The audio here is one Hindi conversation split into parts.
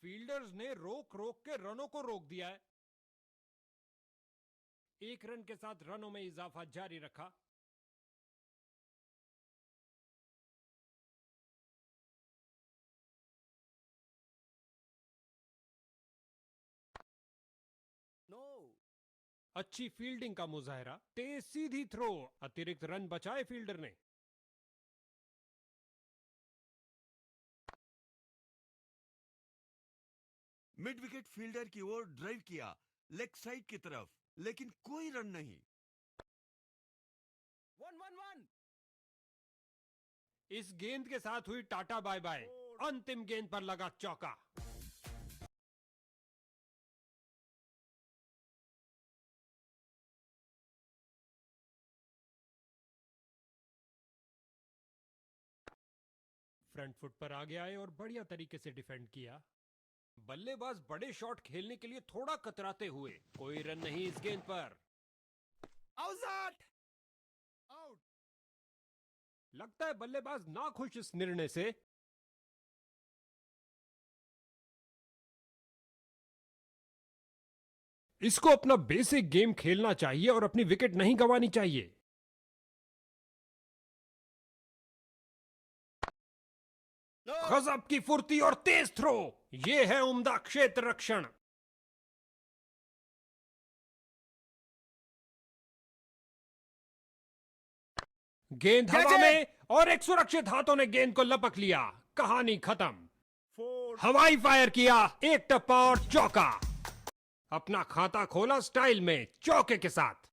फील्डर्स ने रोक रोक के रनों को रोक दिया है। 1 रन के साथ रनों में इजाफा जारी रखा। अच्छी फील्डिंग का मुजाहरा, तेज सीधी थ्रो, अतिरिक्त रन बचाए फील्डर ने। मिड विकेट फील्डर की ओर ड्राइव किया, लेग साइड की तरफ, लेकिन कोई रन नहीं। 1-1-1। इस गेंद के साथ हुई टाटा बाय बाय। अंतिम गेंद पर लगा चौका। फ्रंट फुट पर आगे आए और बढ़िया तरीके से डिफेंड किया। बल्लेबाज बड़े शॉट खेलने के लिए थोड़ा कतराते हुए। कोई रन नहीं इस गेंद पर। आउट। लगता है बल्लेबाज ना खुश इस निर्णय से। इसको अपना बेसिक गेम खेलना चाहिए और अपनी विकेट नहीं गंवानी चाहिए। गजब की फुर्ती और तेज थ्रो, यह है उम्दा क्षेत्र रक्षण। गेंद हवा में और एक सुरक्षित हाथों ने गेंद को लपक लिया। कहानी खत्म। हवाई फायर किया, एक टप्पा और चौका। अपना खाता खोला स्टाइल में, चौके के साथ।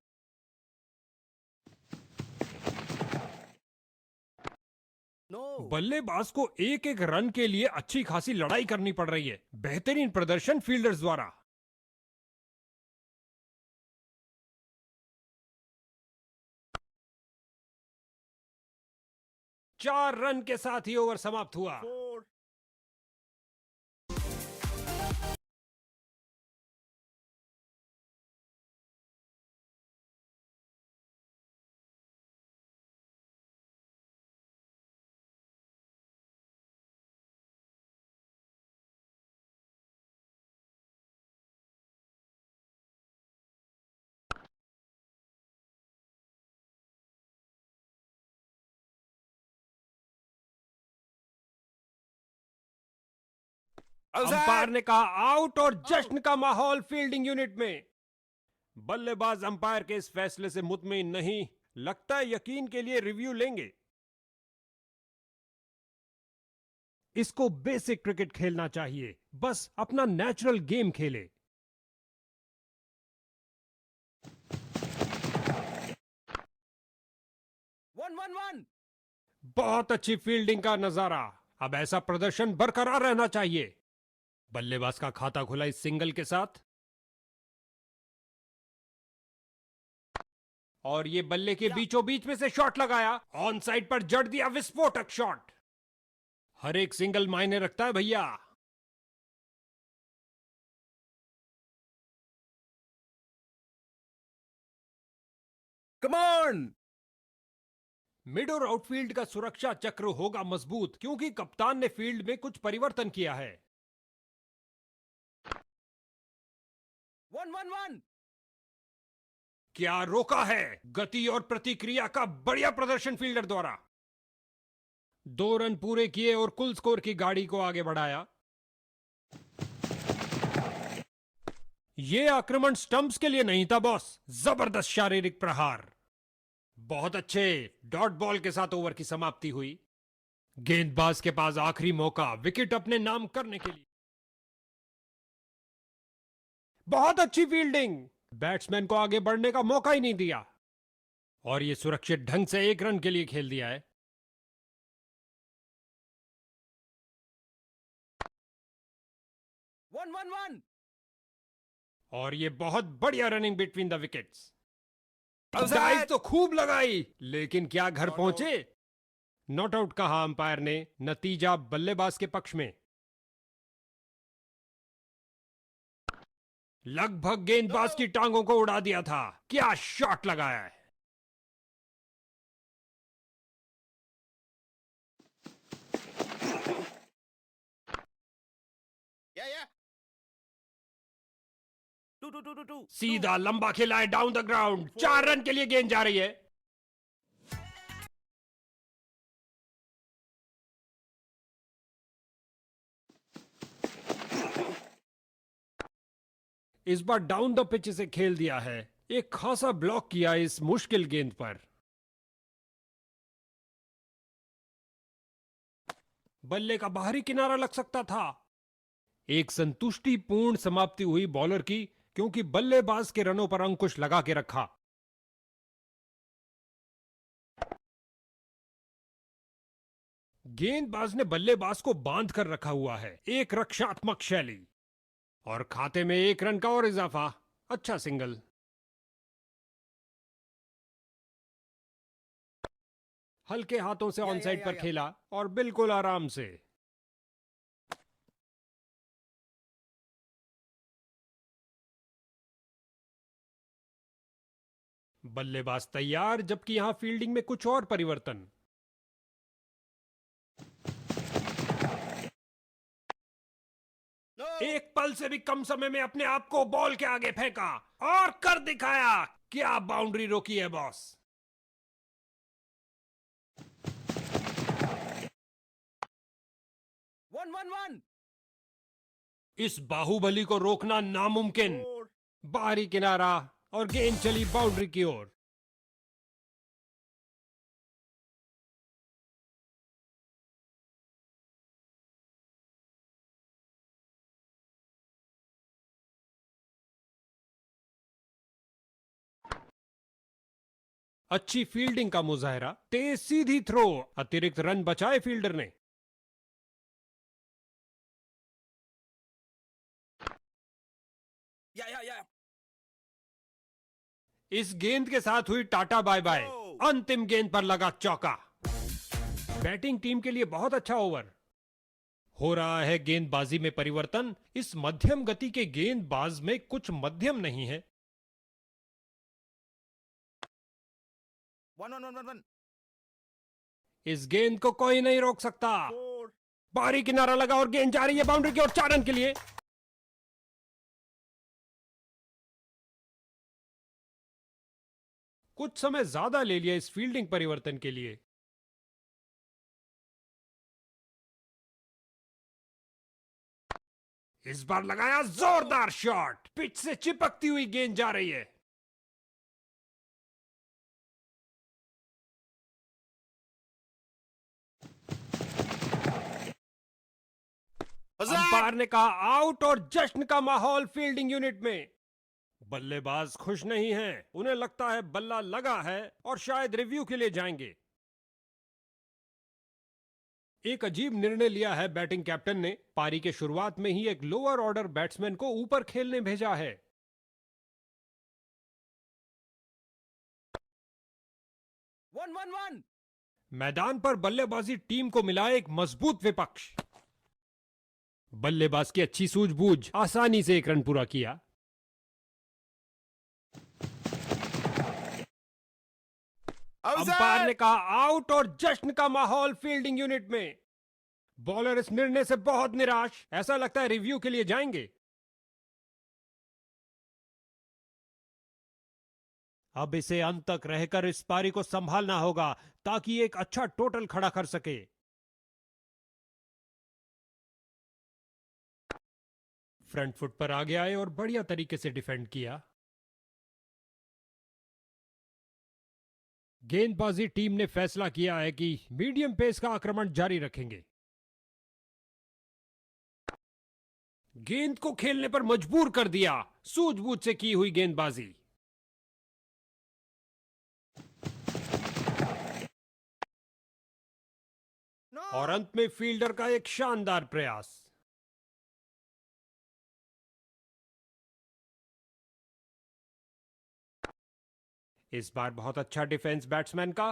बल्लेबाज को एक एक रन के लिए अच्छी खासी लड़ाई करनी पड़ रही है। बेहतरीन प्रदर्शन फील्डर्स द्वारा। चार रन के साथ ही ओवर समाप्त हुआ। अंपायर ने कहा आउट और जश्न का माहौल फील्डिंग यूनिट में। बल्लेबाज अंपायर के इस फैसले से मुतमिन नहीं, लगता है यकीन के लिए रिव्यू लेंगे। इसको बेसिक क्रिकेट खेलना चाहिए, बस अपना नेचुरल गेम खेले। बहुत अच्छी फील्डिंग का नजारा। अब ऐसा प्रदर्शन बरकरार रहना चाहिए। बल्लेबाज का खाता खुला इस सिंगल के साथ, और ये बल्ले के बीचों बीच में से शॉट लगाया। ऑन साइड पर जड़ दिया विस्फोटक शॉट। हर एक सिंगल मायने रखता है भैया। Come on. मिड और आउटफील्ड का सुरक्षा चक्र होगा मजबूत, क्योंकि कप्तान ने फील्ड में कुछ परिवर्तन किया है। 1-1-1। क्या रोका है। गति और प्रतिक्रिया का बढ़िया प्रदर्शन फील्डर द्वारा। 2 रन पूरे किए और कुल स्कोर की गाड़ी को आगे बढ़ाया। यह आक्रमण स्टंप्स के लिए नहीं था बॉस, जबरदस्त शारीरिक प्रहार। बहुत अच्छे। डॉट बॉल के साथ ओवर की समाप्ति हुई। गेंदबाज के पास आखिरी मौका विकेट अपने नाम करने के लिए। बहुत अच्छी फील्डिंग। बैट्समैन को आगे बढ़ने का मौका ही नहीं दिया, और यह सुरक्षित ढंग से 1 रन के लिए खेल दिया है। और यह बहुत बढ़िया running between the wickets. Dive तो खूब लगाई, लेकिन क्या घर पहुंचे। नॉट आउट कहा अंपायर ने, नतीजा बल्लेबाज के पक्ष में। लगभग गेंदबाज की टांगों को उड़ा दिया था। क्या शॉट लगाया है। Two. सीधा लंबा खिलाए डाउन द ग्राउंड, 4 रन के लिए गेंद जा रही है। इस बार डाउन द पिच से खेल दिया है, एक खासा ब्लॉक किया इस मुश्किल गेंद पर। बल्ले का बाहरी किनारा लग सकता था। एक संतुष्टिपूर्ण समाप्ति हुई बॉलर की, क्योंकि बल्लेबाज के रनों पर अंकुश लगा के रखा। गेंदबाज ने बल्लेबाज को बांध कर रखा हुआ है, एक रक्षात्मक शैली। और खाते में 1 रन का और इजाफा। अच्छा सिंगल। हल्के हाथों से ऑन साइड पर खेला और बिल्कुल आराम से। बल्लेबाज तैयार, जबकि यहां फील्डिंग में कुछ और परिवर्तन। No. एक पल से भी कम समय में अपने आप को बॉल के आगे फेंका और कर दिखाया। क्या बाउंड्री रोकी है बॉस। One. इस बाहुबली को रोकना नामुमकिन। 4. बाहरी किनारा और गेंद चली बाउंड्री की ओर। अच्छी फील्डिंग का मुजाहरा, तेज सीधी थ्रो, अतिरिक्त रन बचाए फील्डर ने। Yeah. इस गेंद के साथ हुई टाटा बाय बाय। अंतिम गेंद पर लगा चौका। बैटिंग टीम के लिए बहुत अच्छा ओवर। हो रहा है गेंदबाजी में परिवर्तन। इस मध्यम गति के गेंदबाज में कुछ मध्यम नहीं है। One. इस गेंद को कोई नहीं रोक सकता। 4. बाहरी किनारा लगा और गेंद जा रही है बाउंड्री की ओर, 4 रन के लिए। कुछ समय ज्यादा ले लिया इस फील्डिंग परिवर्तन के लिए। इस बार लगाया जोरदार शॉट, पिच से चिपकती हुई गेंद जा रही है। अंपायर ने कहा आउट और जश्न का माहौल फील्डिंग यूनिट में। बल्लेबाज खुश नहीं हैं, उन्हें लगता है बल्ला लगा है और शायद रिव्यू के लिए जाएंगे। एक अजीब निर्णय लिया है बैटिंग कैप्टन ने। पारी के शुरुआत में ही एक लोअर ऑर्डर बैट्समैन को ऊपर खेलने भेजा है। One. मैदान पर बल्लेबाजी टीम को मिला एक मजबूत विपक्ष। बल्लेबाज की अच्छी सूझबूझ, आसानी से 1 रन पूरा किया। अंपायर ने कहा आउट और जश्न का माहौल फील्डिंग यूनिट में। बॉलर इस निर्णय से बहुत निराश, ऐसा लगता है रिव्यू के लिए जाएंगे। अब इसे अंत तक रहकर इस पारी को संभालना होगा ताकि एक अच्छा टोटल खड़ा कर सके। फ्रंट फुट पर आगे आए और बढ़िया तरीके से डिफेंड किया। गेंदबाजी टीम ने फैसला किया है कि मीडियम पेस का आक्रमण जारी रखेंगे। गेंद को खेलने पर मजबूर कर दिया, सूझबूझ से की हुई गेंदबाजी। No. और अंत में फील्डर का एक शानदार प्रयास। इस बार बहुत अच्छा डिफेंस बैट्समैन का।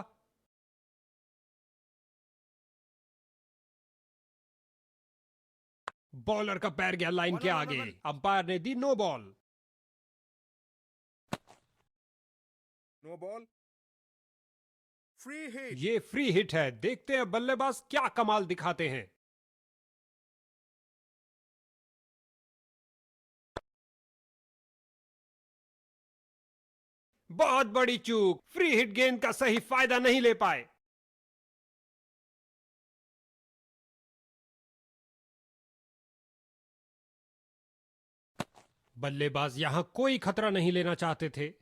बॉलर का पैर गया लाइन के आगे। अंपायर ने दी no ball. No ball. Free hit. ये फ्री हिट है। देखते हैं बल्लेबाज क्या कमाल दिखाते हैं। बहुत बड़ी चूक, फ्री हिट गेंद का सही फायदा नहीं ले पाए। बल्लेबाज यहां कोई खतरा नहीं लेना चाहते थे।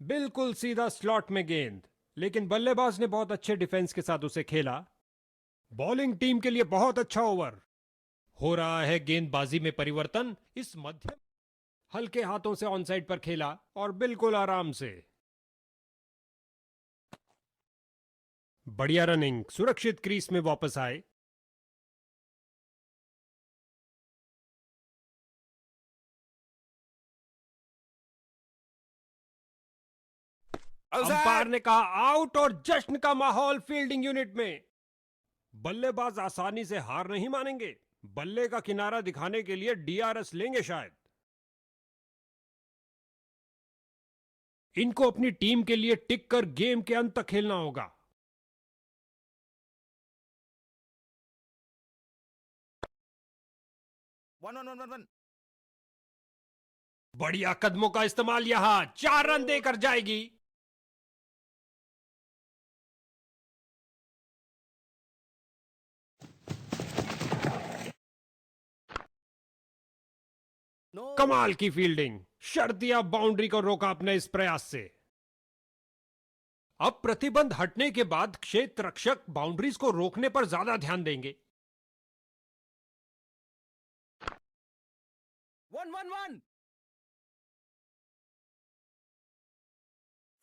बिल्कुल सीधा स्लॉट में गेंद, लेकिन बल्लेबाज ने बहुत अच्छे डिफेंस के साथ उसे खेला। बॉलिंग टीम के लिए बहुत अच्छा ओवर। हो रहा है गेंदबाजी में परिवर्तन। इस मध्यम हल्के हाथों से ऑन साइड पर खेला और बिल्कुल आराम से। बढ़िया रनिंग, सुरक्षित क्रीज में वापस आए। अंपायर ने कहा आउट और जश्न का माहौल फील्डिंग यूनिट में। बल्लेबाज आसानी से हार नहीं मानेंगे। बल्ले का किनारा दिखाने के लिए डीआरएस लेंगे शायद। इनको अपनी टीम के लिए टिक कर गेम के अंत तक खेलना होगा। वन। बढ़िया कदमों का इस्तेमाल, यहां 4 रन देकर जाएगी। नो। कमाल की फील्डिंग, शर्तिया बाउंड्री को रोका अपने इस प्रयास से। अब प्रतिबंध हटने के बाद क्षेत्र रक्षक बाउंड्रीज को रोकने पर ज्यादा ध्यान देंगे। 1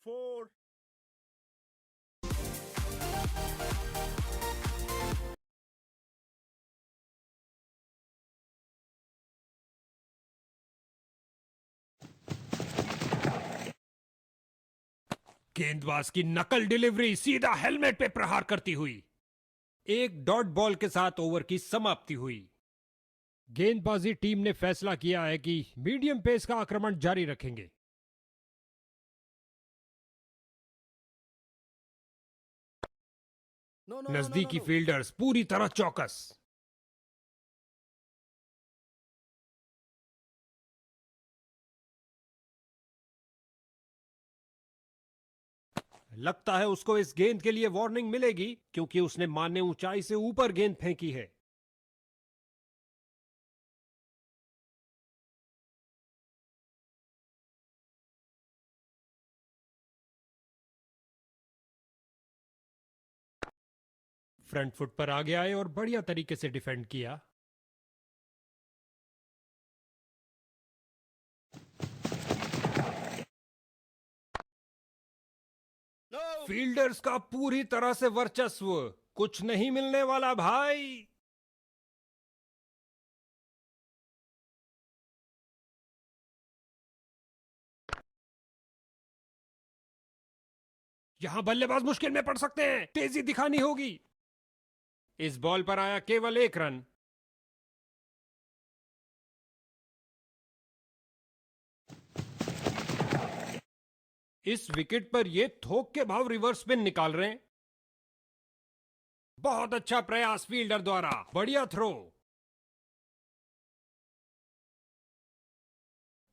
4 गेंदबाज की नकल डिलीवरी सीधा हेलमेट पे प्रहार करती हुई। एक डॉट बॉल के साथ ओवर की समाप्ति हुई। गेंदबाजी टीम ने फैसला किया है कि मीडियम पेस का आक्रमण जारी रखेंगे। नो नजदीकी फील्डर्स पूरी तरह चौकस। लगता है उसको इस गेंद के लिए वार्निंग मिलेगी, क्योंकि उसने मान्य ऊंचाई से ऊपर गेंद फेंकी है। फ्रंट फुट पर आगे आए और बढ़िया तरीके से डिफेंड किया। नो। फील्डर्स का पूरी तरह से वर्चस्व, कुछ नहीं मिलने वाला भाई। यहां बल्लेबाज मुश्किल में पड़ सकते हैं, तेजी दिखानी होगी। इस बॉल पर आया केवल 1 रन। इस विकेट पर ये थोक के भाव रिवर्स स्पिन निकाल रहे हैं। बहुत अच्छा प्रयास फील्डर द्वारा, बढ़िया थ्रो।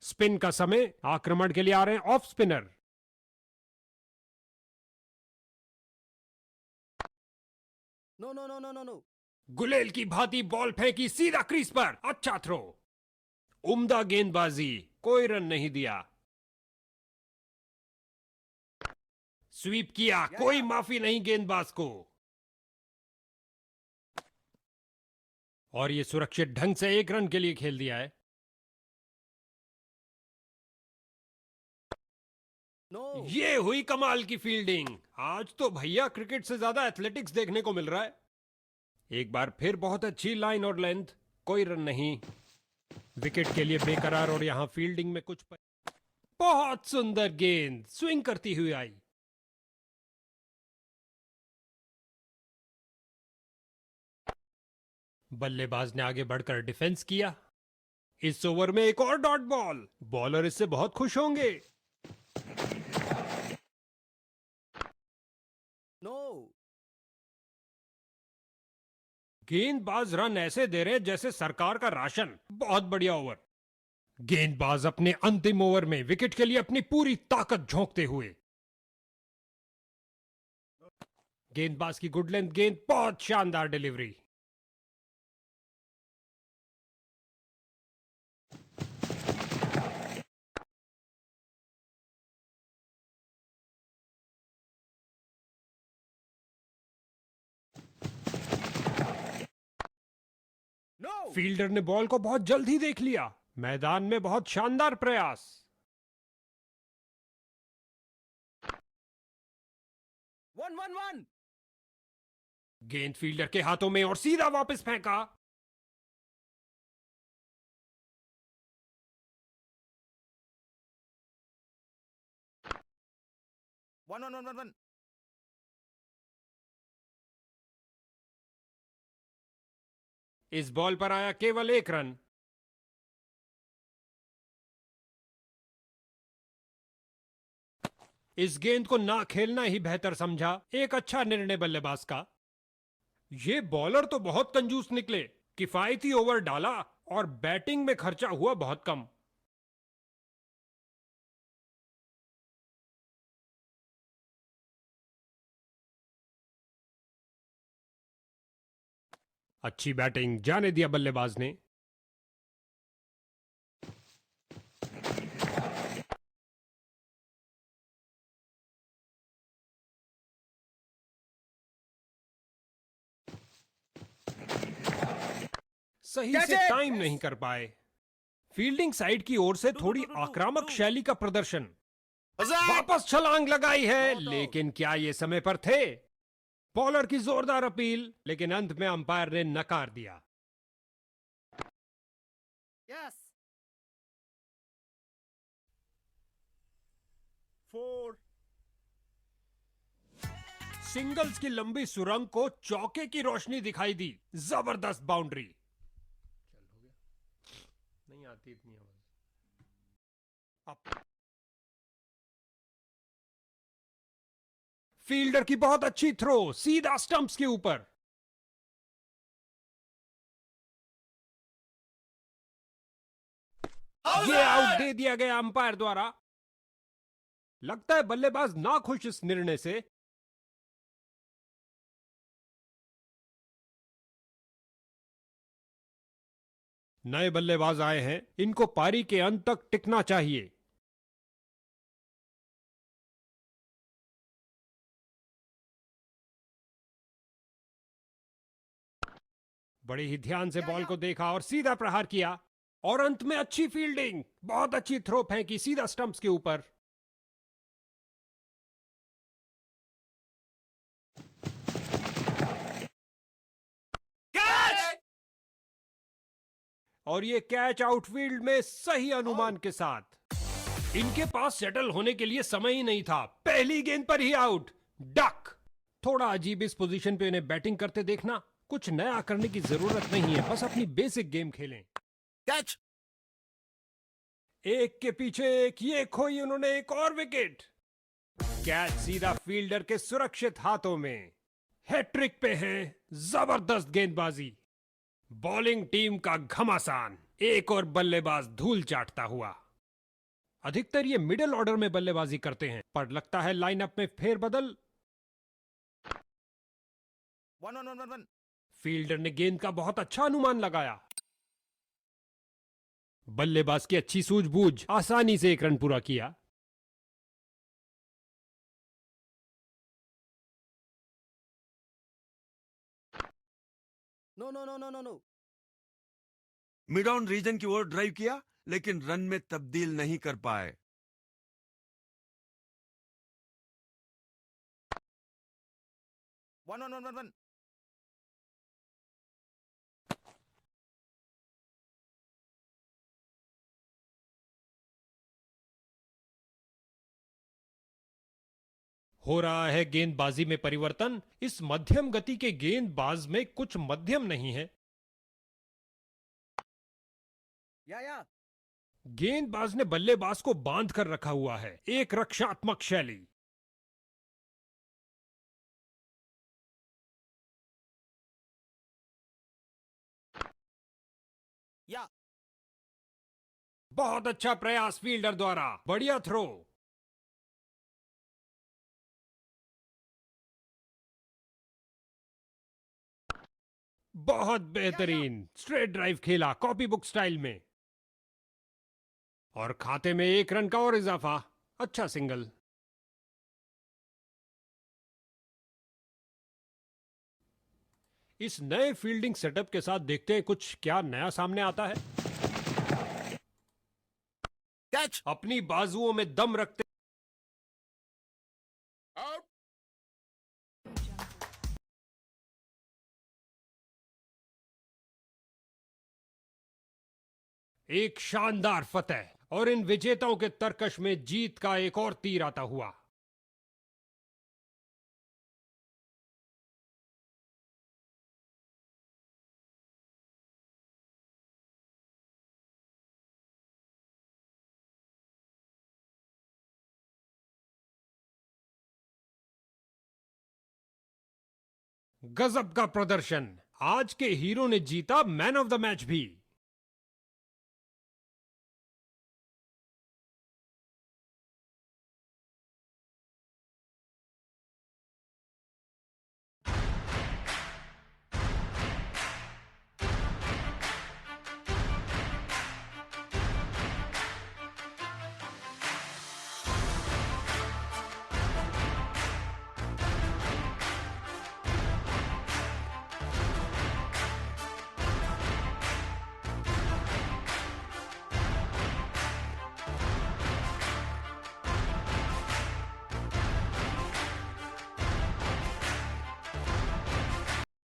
स्पिन का समय, आक्रमण के लिए आ रहे हैं ऑफ स्पिनर। नो। गुलेल की भांति बॉल फेंकी सीधा क्रीज पर, अच्छा थ्रो। उम्दा गेंदबाजी, कोई रन नहीं दिया। स्वीप किया, कोई माफी नहीं गेंदबाज को। और ये सुरक्षित ढंग से 1 रन के लिए खेल दिया है। नो। ये हुई कमाल की फील्डिंग। आज तो भैया क्रिकेट से ज्यादा एथलेटिक्स देखने को मिल रहा है। एक बार फिर बहुत अच्छी लाइन और लेंथ, कोई रन नहीं। विकेट के लिए बेकरार और यहां फील्डिंग में कुछ बहुत सुंदर गेंद स्विंग करती हुई आई। बल्लेबाज ने आगे बढ़कर डिफेंस किया। इस ओवर में एक और डॉट बॉल, बॉलर इससे बहुत खुश होंगे। नो। गेंदबाज रन ऐसे दे रहे हैं जैसे सरकार का राशन। बहुत बढ़िया ओवर। गेंदबाज अपने अंतिम ओवर में विकेट के लिए अपनी पूरी ताकत झोंकते हुए। गेंदबाज की गुड लेंथ गेंद, बहुत शानदार डिलीवरी। No. फील्डर ने बॉल को बहुत जल्द ही देख लिया। मैदान में बहुत शानदार प्रयास। 1-1-1. गेंद फील्डर के हाथों में और सीधा वापस फेंका। One, one, one, one, one. इस बॉल पर आया केवल एक रन। इस गेंद को ना खेलना ही बेहतर समझा। एक अच्छा निर्णय बल्लेबाज का। ये बॉलर तो बहुत कंजूस निकले। किफायती ओवर डाला और बैटिंग में खर्चा हुआ बहुत कम। अच्छी बैटिंग, जाने दिया बल्लेबाज ने। सही Catch से it! टाइम नहीं कर पाए। फील्डिंग साइड की ओर से थोड़ी आक्रामक शैली का प्रदर्शन। वापस छलांग लगाई है, लेकिन क्या ये समय पर थे? बॉलर की जोरदार अपील, लेकिन अंत में अंपायर ने नकार दिया। Yes. 4. सिंगल्स की लंबी सुरंग को चौके की रोशनी दिखाई दी। जबरदस्त बाउंड्री। चल हो गया, नहीं आती इतनी आवाज। अब फील्डर की बहुत अच्छी थ्रो, सीधा स्टंप्स के ऊपर। ये आउट दे दिया गया अंपायर द्वारा। लगता है बल्लेबाज ना खुश इस निर्णय से। नए बल्लेबाज आए हैं, इनको पारी के अंत तक टिकना चाहिए। बड़े ही ध्यान से बॉल को देखा और सीधा प्रहार किया। और अंत में अच्छी फील्डिंग, बहुत अच्छी थ्रो फेंकी सीधा स्टंप्स के ऊपर। और ये कैच आउटफील्ड में सही अनुमान के साथ। इनके पास सेटल होने के लिए समय ही नहीं था। पहली गेंद पर ही आउट। डक। थोड़ा अजीब इस पोजीशन पे इन्हें बैटिंग करते देखना। कुछ नया करने की जरूरत नहीं है, बस अपनी बेसिक गेम खेलें। Catch. एक के पीछे एक, ये खोई उन्होंने एक और विकेट। कैच सीधा फील्डर के सुरक्षित हाथों में। हैट्रिक पे है। जबरदस्त गेंदबाजी। बॉलिंग टीम का घमासान। एक और बल्लेबाज धूल चाटता हुआ। अधिकतर ये मिडिल ऑर्डर में बल्लेबाजी करते हैं, पर लगता है लाइनअप में फेरबदल। 1-1-1-1-1. फील्डर ने गेंद का बहुत अच्छा अनुमान लगाया। बल्लेबाज की अच्छी सूझबूझ, आसानी से एक रन पूरा किया। No, no, no, no, no, no. Mid on region की ओर ड्राइव किया, लेकिन रन में तब्दील नहीं कर पाए। 1-1-1-1-1. हो रहा है गेंदबाजी में परिवर्तन। इस मध्यम गति के गेंदबाज में कुछ मध्यम नहीं है। Yeah. गेंदबाज ने बल्लेबाज को बांध कर रखा हुआ है। एक रक्षात्मक शैली। बहुत अच्छा प्रयास फील्डर द्वारा, बढ़िया थ्रो। बहुत बेहतरीन स्ट्रेट ड्राइव खेला कॉपी बुक स्टाइल में, और खाते में 1 रन का और इजाफा। अच्छा सिंगल। इस नए फील्डिंग सेटअप के साथ देखते हैं कुछ क्या नया सामने आता है। कैच। अपनी बाजुओं में दम रखते आउट। एक शानदार फतेह, और इन विजेताओं के तरकश में जीत का एक और तीर आता हुआ। गजब का प्रदर्शन, आज के हीरो ने जीता मैन ऑफ द मैच भी।